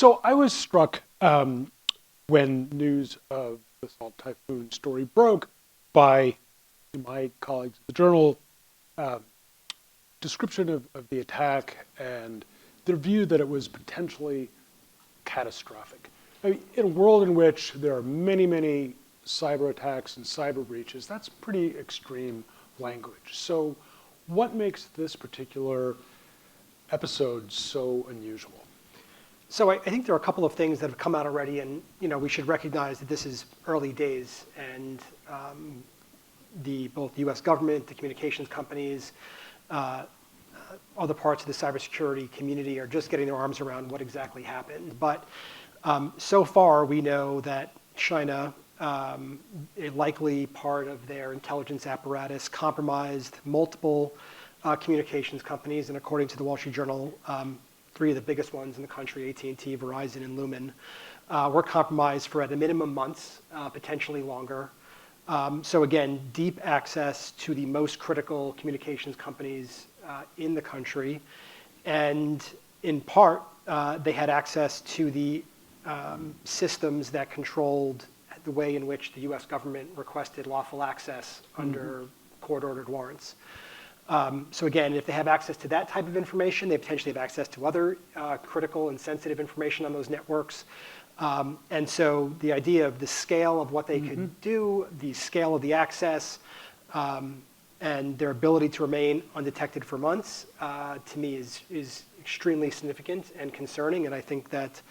So I was struck when news of the Salt Typhoon story broke by my colleagues at the Journal description of the attack and their view that it was potentially catastrophic. I mean, in a world in which there are many, many cyber attacks and cyber breaches, that's pretty extreme language. So what makes this particular episode so unusual? So I think there are a couple of things that have come out already, and we should recognize that this is early days, and both the U.S. government, the communications companies, other parts of the cybersecurity community are just getting their arms around what exactly happened. But so far, we know that China, a likely part of their intelligence apparatus, compromised multiple communications companies, and according to the Wall Street Journal, three of the biggest ones in the country, AT&T, Verizon, and Lumen, were compromised for at a minimum months, potentially longer. So again, deep access to the most critical communications companies in the country. And in part, they had access to the systems that controlled the way in which the US government requested lawful access under court-ordered warrants. So again, if they have access to that type of information, they potentially have access to other critical and sensitive information on those networks. And so the idea of the scale of what they could do, the scale of the access, and their ability to remain undetected for months, to me is extremely significant and concerning. And I think that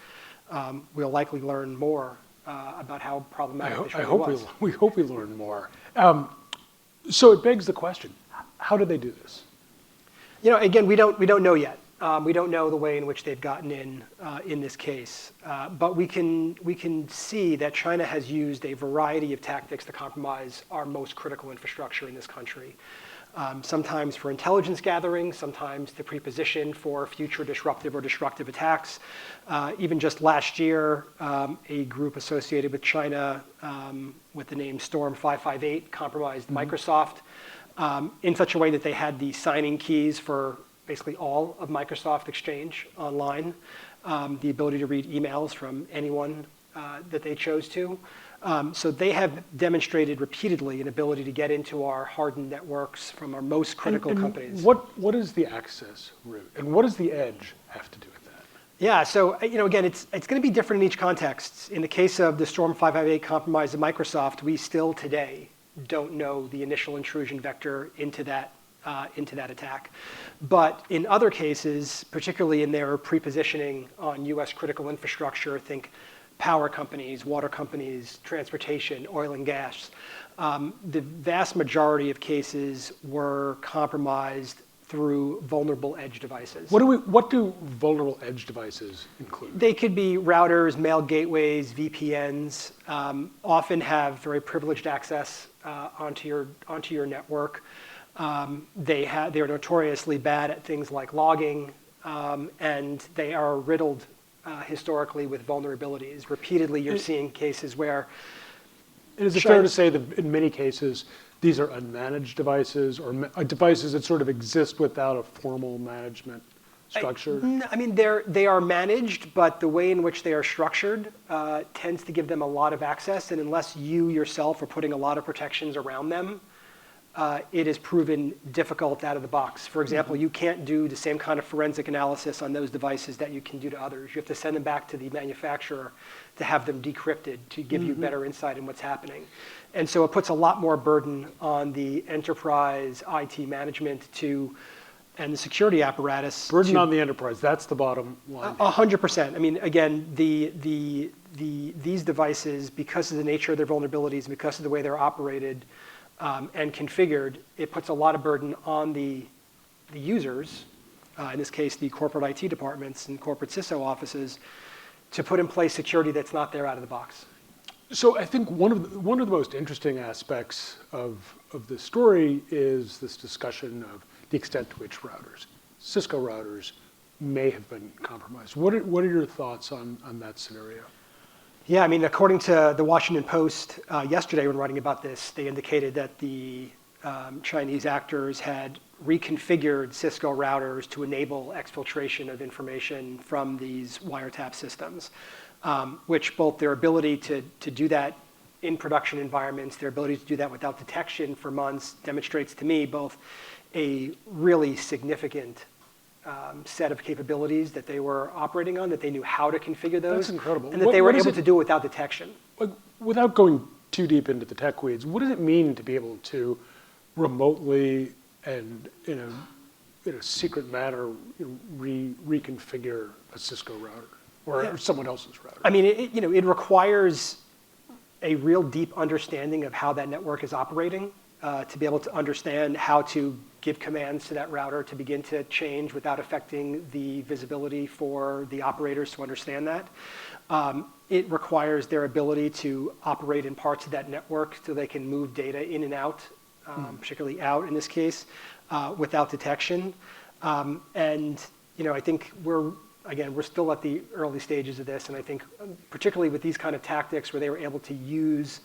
we'll likely learn more about how problematic this really was. We hope we learn more. So it begs the question, how did they do this? Again, we don't know yet. We don't know the way in which they've gotten in this case, but we can see that China has used a variety of tactics to compromise our most critical infrastructure in this country. Sometimes for intelligence gathering, sometimes to preposition for future disruptive or destructive attacks. Even just last year, a group associated with China with the name Storm 558 compromised Microsoft in such a way that they had the signing keys for basically all of Microsoft Exchange online, the ability to read emails from anyone that they chose to. So they have demonstrated repeatedly an ability to get into our hardened networks from our most critical companies. What is the access route, and what does the edge have to do with that? Yeah, so again, it's going to be different in each context. In the case of the Storm 558 compromise of Microsoft, we still today don't know the initial intrusion vector into that attack. But in other cases, particularly in their prepositioning on US critical infrastructure, think power companies, water companies, transportation, oil and gas, the vast majority of cases were compromised through vulnerable edge devices. What do vulnerable edge devices include? They could be routers, mail gateways, VPNs, often have very privileged access onto your network. They are notoriously bad at things like logging, and they are riddled historically with vulnerabilities. Repeatedly, you're seeing cases where... Is it fair to say that in many cases, these are unmanaged devices or devices that sort of exist without a formal management structure? I mean, they are managed, but the way in which they are structured tends to give them a lot of access. And unless you yourself are putting a lot of protections around them, it is proven difficult out of the box. For example, you can't do the same kind of forensic analysis on those devices that you can do to others. You have to send them back to the manufacturer to have them decrypted to give you better insight in what's happening. And so it puts a lot more burden on the enterprise IT management and the security apparatus. Burden on the enterprise, that's the bottom line. 100%. I mean, again, these devices, because of the nature of their vulnerabilities, and because of the way they're operated, and configured, it puts a lot of burden on the users, in this case, the corporate IT departments and corporate CISO offices, to put in place security that's not there out of the box. So I think one of the most interesting aspects of this story is this discussion of the extent to which Cisco routers, may have been compromised. What are your thoughts on that scenario? Yeah, I mean, according to the Washington Post yesterday when writing about this, they indicated that the Chinese actors had reconfigured Cisco routers to enable exfiltration of information from these wiretap systems, which both their ability to do that in production environments, their ability to do that without detection for months demonstrates to me both a really significant set of capabilities that they were operating on, that they knew how to configure those. That's incredible. And that they were able to do it without detection. Without going too deep into the tech weeds, what does it mean to be able to remotely and in a secret manner reconfigure a Cisco router or someone else's router? I mean, it requires a real deep understanding of how that network is operating, to be able to understand how to give commands to that router to begin to change without affecting the visibility for the operators to understand that. It requires their ability to operate in parts of that network so they can move data in and out, particularly out in this case, without detection. And I think we're still at the early stages of this, and I think particularly with these kind of tactics where they were able to use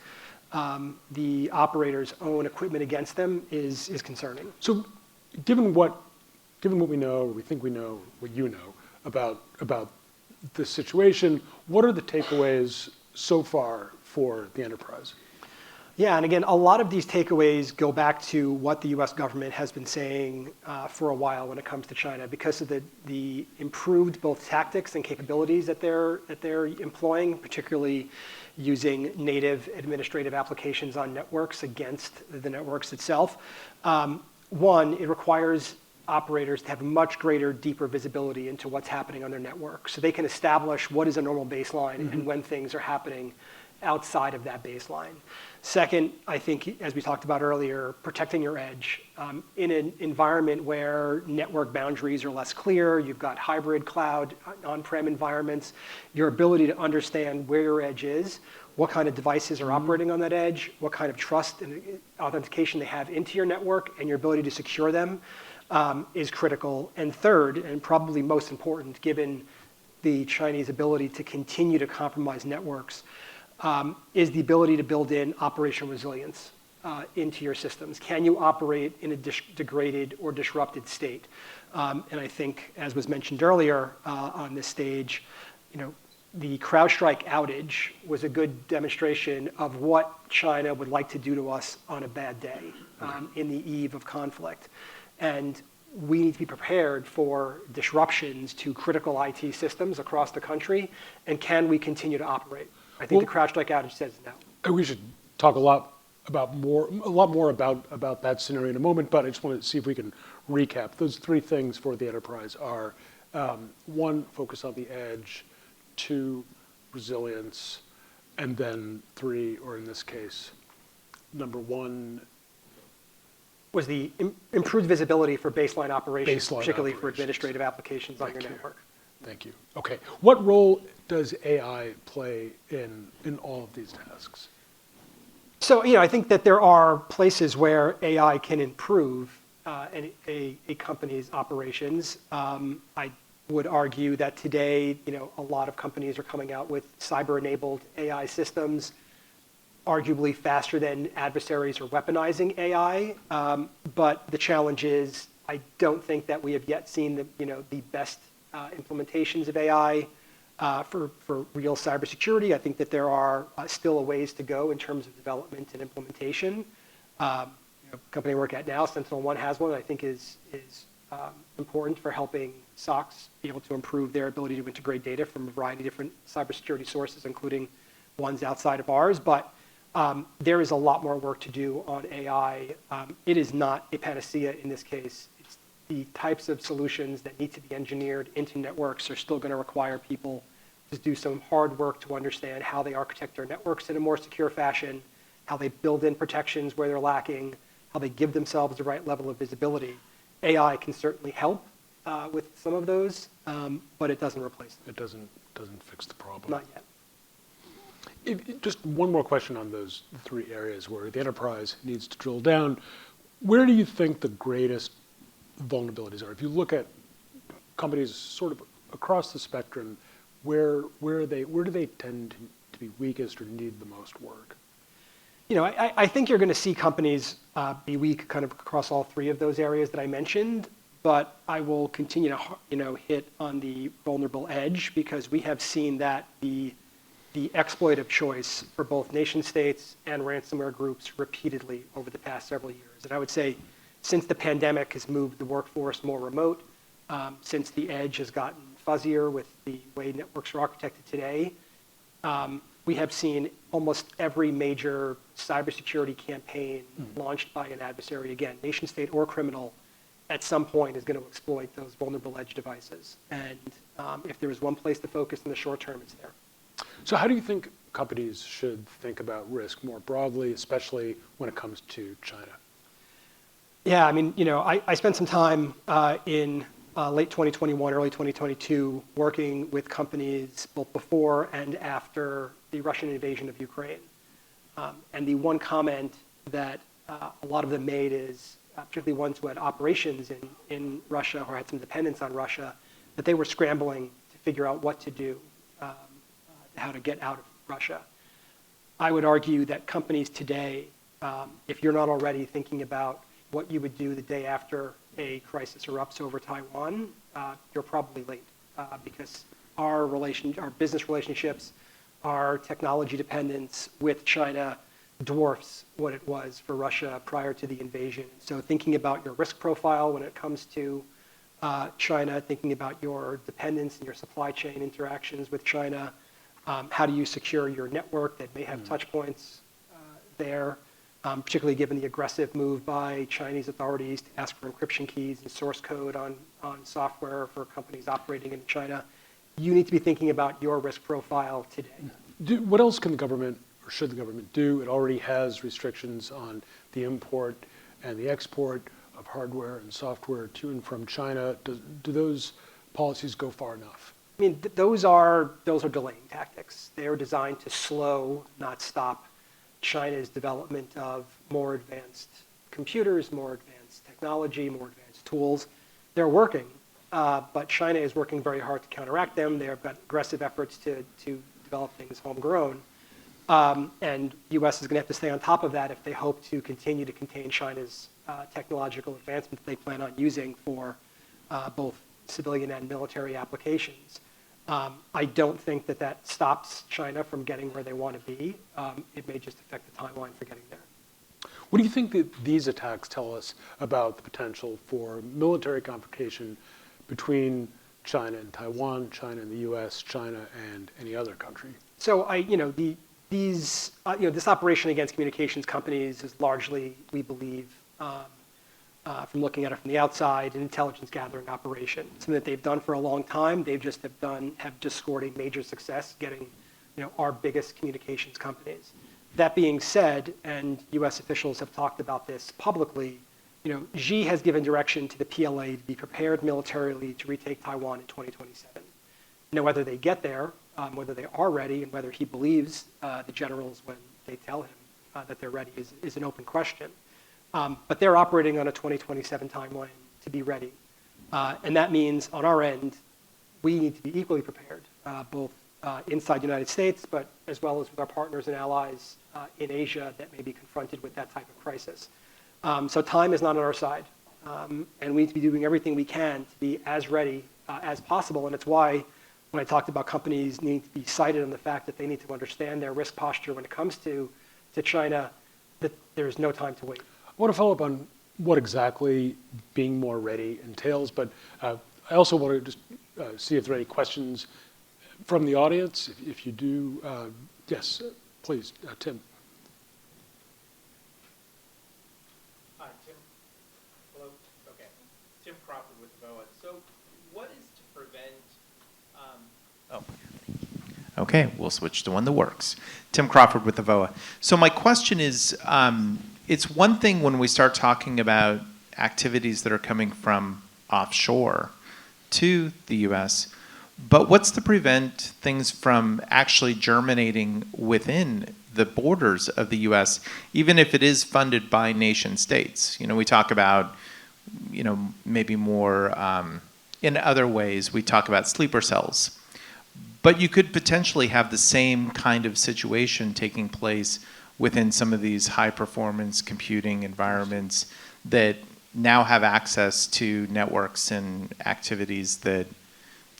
the operator's own equipment against them is concerning. So given what we know, or we think we know, what you know about this situation, what are the takeaways so far for the enterprise? Yeah, and again, a lot of these takeaways go back to what the US government has been saying for a while when it comes to China, because of the improved both tactics and capabilities that they're employing, particularly using native administrative applications on networks against the networks itself. One, it requires operators to have much greater, deeper visibility into what's happening on their network, so they can establish what is a normal baseline and when things are happening outside of that baseline. Second, I think, as we talked about earlier, protecting your edge. In an environment where network boundaries are less clear, you've got hybrid cloud, on-prem environments, your ability to understand where your edge is, what kind of devices are operating on that edge, what kind of trust and authentication they have into your network, and your ability to secure them is critical. And third, and probably most important, given the Chinese ability to continue to compromise networks, is the ability to build in operational resilience into your systems. Can you operate in a degraded or disrupted state? And I think, as was mentioned earlier on this stage, the CrowdStrike outage was a good demonstration of what China would like to do to us on a bad day in the eve of conflict. And we need to be prepared for disruptions to critical IT systems across the country. And can we continue to operate? I think the CrowdStrike outage says no. We should talk a lot more about that scenario in a moment, but I just want to see if we can recap. Those three things for the enterprise are, one, focus on the edge, two, resilience, and then three, or in this case, number one, was the improved visibility for baseline operations, particularly for operations. Administrative applications on your network. Thank you. Okay. What role does AI play in all of these tasks? So, I think that there are places where AI can improve a company's operations. I would argue that today, a lot of companies are coming out with cyber-enabled AI systems, arguably faster than adversaries are weaponizing AI. But the challenge is, I don't think that we have yet seen the best implementations of AI for real cybersecurity. I think that there are still a ways to go in terms of development and implementation. Company I work at now, SentinelOne, has one that I think is important for helping SOCs be able to improve their ability to integrate data from a variety of different cybersecurity sources, including ones outside of ours. But there is a lot more work to do on AI. It is not a panacea in this case. It's the types of solutions that need to be engineered into networks are still going to require people to do some hard work to understand how they architect their networks in a more secure fashion, how they build in protections where they're lacking, how they give themselves the right level of visibility. AI can certainly help with some of those, but it doesn't replace them. It doesn't fix the problem. Not yet. Just one more question on those three areas where the enterprise needs to drill down. Where do you think the greatest vulnerabilities are? If you look at companies sort of across the spectrum, where do they tend to be weakest or need the most work? I think you're going to see companies be weak kind of across all three of those areas that I mentioned, but I will continue to hit on the vulnerable edge because we have seen that the exploit of choice for both nation states and ransomware groups repeatedly over the past several years. And I would say since the pandemic has moved the workforce more remote, since the edge has gotten fuzzier with the way networks are architected today, we have seen almost every major cybersecurity campaign launched by an adversary, again, nation state or criminal, at some point is going to exploit those vulnerable edge devices. And if there is one place to focus in the short term, it's there. So how do you think companies should think about risk more broadly, especially when it comes to China? Yeah, I mean, I spent some time in late 2021, early 2022, working with companies both before and after the Russian invasion of Ukraine. And the one comment that a lot of them made is, particularly ones who had operations in Russia or had some dependence on Russia, that they were scrambling to figure out what to do, how to get out of Russia. I would argue that companies today, if you're not already thinking about what you would do the day after a crisis erupts over Taiwan, you're probably late because our business relationships, our technology dependence with China dwarfs what it was for Russia prior to the invasion. So thinking about your risk profile when it comes to China, thinking about your dependence and your supply chain interactions with China, how do you secure your network that may have touch points there, particularly given the aggressive move by Chinese authorities to ask for encryption keys and source code on software for companies operating in China. You need to be thinking about your risk profile today. What else can the government or should the government do? It already has restrictions on the import and the export of hardware and software to and from China. Do those policies go far enough? I mean, those are delaying tactics. They are designed to slow, not stop, China's development of more advanced computers, more advanced technology, more advanced tools. They're working, but China is working very hard to counteract them. They've got aggressive efforts to develop things homegrown. And the US is going to have to stay on top of that if they hope to continue to contain China's technological advancements they plan on using for both civilian and military applications. I don't think that stops China from getting where they want to be. It may just affect the timeline for getting there. What do you think that these attacks tell us about the potential for military confrontation between China and Taiwan, China and the US, China and any other country? So this operation against communications companies is largely, we believe, from looking at it from the outside, an intelligence gathering operation. Something that they've done for a long time. They've just scored a major success getting, our biggest communications companies. That being said, and U.S. officials have talked about this publicly, Xi has given direction to the PLA to be prepared militarily to retake Taiwan in 2027. Now, whether they get there, whether they are ready, and whether he believes the generals when they tell him that they're ready is an open question. But they're operating on a 2027 timeline to be ready. And that means on our end, we need to be equally prepared, both inside the United States, but as well as with our partners and allies in Asia that may be confronted with that type of crisis. So time is not on our side. And we need to be doing everything we can to be as ready as possible. And it's why when I talked about companies needing to be cited on the fact that they need to understand their risk posture when it comes to China, that there's no time to wait. I want to follow up on what exactly being more ready entails, but I also want to just see if there are any questions from the audience. If you do, yes, please, Tim. Hi, Tim. Hello. Okay. Tim Crawford with VOA. So, what is to prevent? Okay, we'll switch to one that works. Tim Crawford with the VOA. So my question is, it's one thing when we start talking about activities that are coming from offshore to the US, but what's to prevent things from actually germinating within the borders of the US, even if it is funded by nation states? We talk about, maybe more in other ways, we talk about sleeper cells. But you could potentially have the same kind of situation taking place within some of these high-performance computing environments that now have access to networks and activities that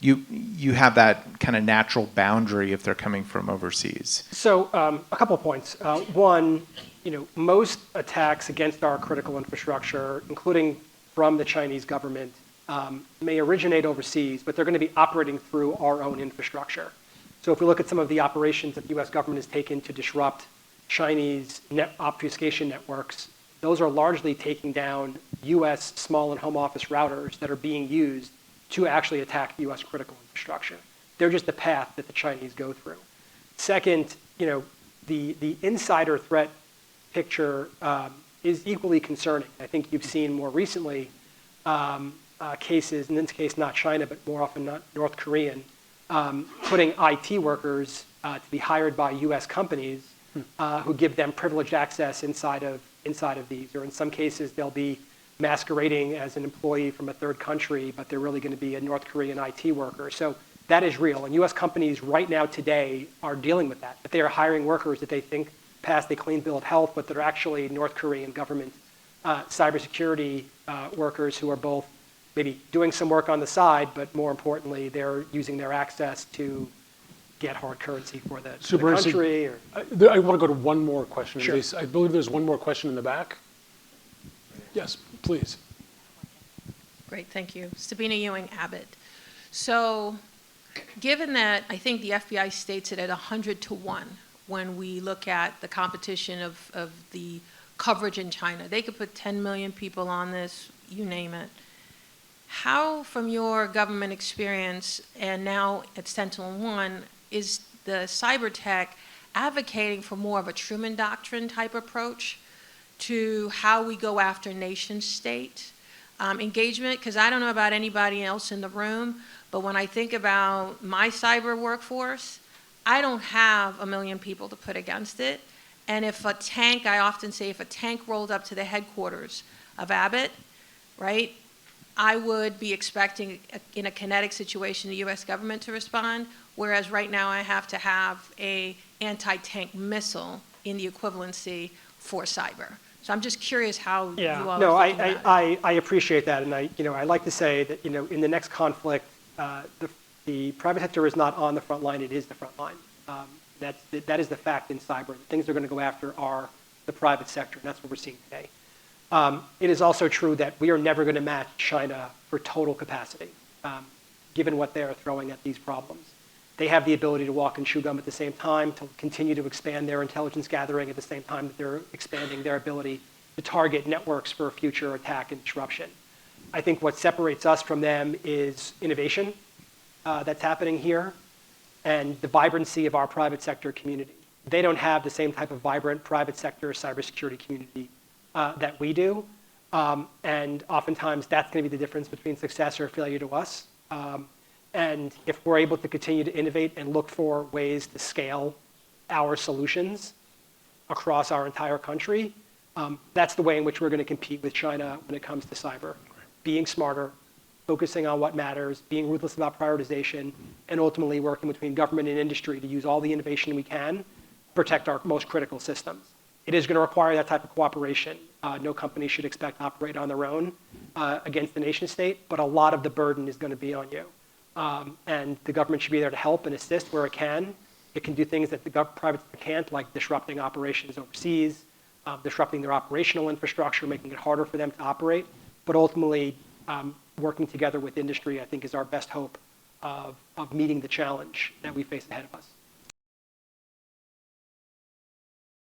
you have that kind of natural boundary if they're coming from overseas. So a couple of points. One, most attacks against our critical infrastructure, including from the Chinese government, may originate overseas, but they're going to be operating through our own infrastructure. So if we look at some of the operations that the US government has taken to disrupt Chinese obfuscation networks, those are largely taking down US small and home office routers that are being used to actually attack US critical infrastructure. They're just the path that the Chinese go through. Second, the insider threat picture is equally concerning. I think you've seen more recently cases, in this case not China, but more often not North Korean, putting IT workers to be hired by US companies who give them privileged access inside of these, or in some cases they'll be masquerading as an employee from a third country, but they're really going to be a North Korean IT worker. So that is real, and US companies right now today are dealing with that they are hiring workers that they think passed a clean bill of health, but that are actually North Korean government cybersecurity workers who are both maybe doing some work on the side, but more importantly, they're using their access to get hard currency for the country. I want to go to one more question. Sure. I believe there's one more question in the back. Yes, please. Great, thank you. Sabina Ewing, Abbott. So given that I think the FBI states it at 100 to 1 when we look at the competition of the coverage in China. They could put 10 million people on this, you name it. How, from your government experience and now at SentinelOne, is the cyber tech advocating for more of a Truman Doctrine type approach to how we go after nation state engagement? Because I don't know about anybody else in the room, but when I think about my cyber workforce, I don't have 1 million people to put against it. And if a tank, I often say, if a tank rolled up to the headquarters of Abbott, right, I would be expecting, in a kinetic situation, the US government to respond, whereas right now I have to have a anti-tank missile in the equivalency for cyber. So I'm just curious how you all are thinking about it. I appreciate that, and I like to say that in the next conflict, the private sector is not on the front line; it is the front line. That is the fact in cyber. The things they're going to go after are the private sector, and that's what we're seeing today. It is also true that we are never going to match China for total capacity, given what they are throwing at these problems. They have the ability to walk and chew gum at the same time, to continue to expand their intelligence gathering at the same time that they're expanding their ability to target networks for future attack and disruption. I think what separates us from them is innovation that's happening here and the vibrancy of our private sector community. They don't have the same type of vibrant private sector cybersecurity community that we do. And oftentimes that's going to be the difference between success or failure to us. And if we're able to continue to innovate and look for ways to scale our solutions across our entire country, that's the way in which we're going to compete with China when it comes to cyber. Being smarter, focusing on what matters, being ruthless about prioritization, and ultimately working between government and industry to use all the innovation we can to protect our most critical systems. It is going to require that type of cooperation. No company should expect to operate on their own against the nation state, but a lot of the burden is going to be on you. And the government should be there to help and assist where it can. It can do things that the private sector can't, like disrupting operations overseas, disrupting their operational infrastructure, making it harder for them to operate. But ultimately, working together with industry, I think, is our best hope of meeting the challenge that we face ahead of us.